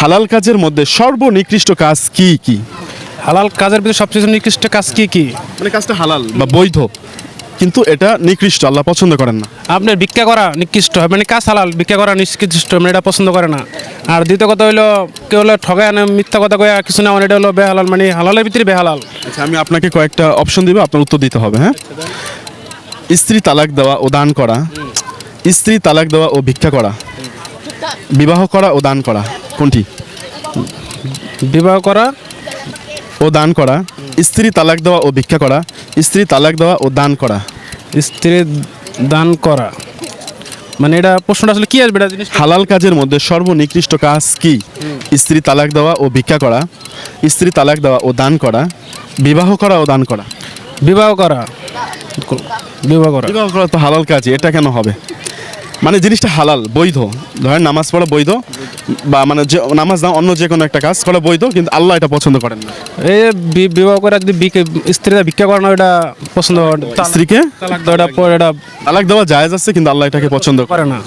হালাল কাজের মধ্যে সর্বনিকৃষ্ট কাজ কি কি? হালাল কাজের ভিতরে সবচেয়ে নিকৃষ্ট কাজ কি কি? মানে কাজটা হালাল বা বৈধ, কিন্তু এটা নিকৃষ্ট, আল্লাহ পছন্দ করেন না। আপনার ভিক্ষা করা নিকৃষ্ট হয়, মানে কাজ হালাল, ভিক্ষা করা নিকৃষ্ট, মানে এটা পছন্দ করে না। আর দ্বিতীয় কথা হইলো কেউ হলো ঠগায় আনে, মিথ্যা কথা কয়ে কিছু না, এটা হলো বেহালাল, মানে হালালের ভিতরে বেহালাল। আচ্ছা, আমি আপনাকে কয়েকটা অপশন দিব, আপনার উত্তর দিতে হবে। হ্যাঁ, স্ত্রী তালাক দেওয়া ও দান করা, স্ত্রী তালাক দেওয়া ও ভিক্ষা করা, বিবাহ করা ও দান করা, কোনটি? বিবাহ করা ও দান করা, স্ত্রী তালাক দেওয়া ও ভিক্ষা করা, স্ত্রী তালাক দেওয়া ও দান করা। স্ত্রী দান করা, মানে এটা প্রশ্নটা আসলে কি আসবে এটা জিনিস? হালাল কাজের মধ্যে সর্বনিকৃষ্ট কাজ কি? স্ত্রী তালাক দেওয়া ও ভিক্ষা করা, স্ত্রী তালাক দেওয়া ও দান করা, বিবাহ করা ও দান করা। বিবাহ করা, বিবাহ করা। বিবাহ করা তো হালাল কাজই, এটা কেন হবে? মানে জিনিসটা হালাল, বৈধ। ধরেন নামাজ পড়া বৈধ, বা মানে যে নামাজ না অন্য যে কোনো একটা কাজ করা বৈধ, কিন্তু আল্লাহ এটা পছন্দ করেন না। এই বিবাহ করা যদি স্ত্রীরা ভিক্ষা করে না, এটা পছন্দ। স্ত্রীকে তালাক দেওয়া, এটা পরে এটা তালাক দেওয়া জায়েজ আছে, কিন্তু আল্লাহ এটাকে পছন্দ করে না।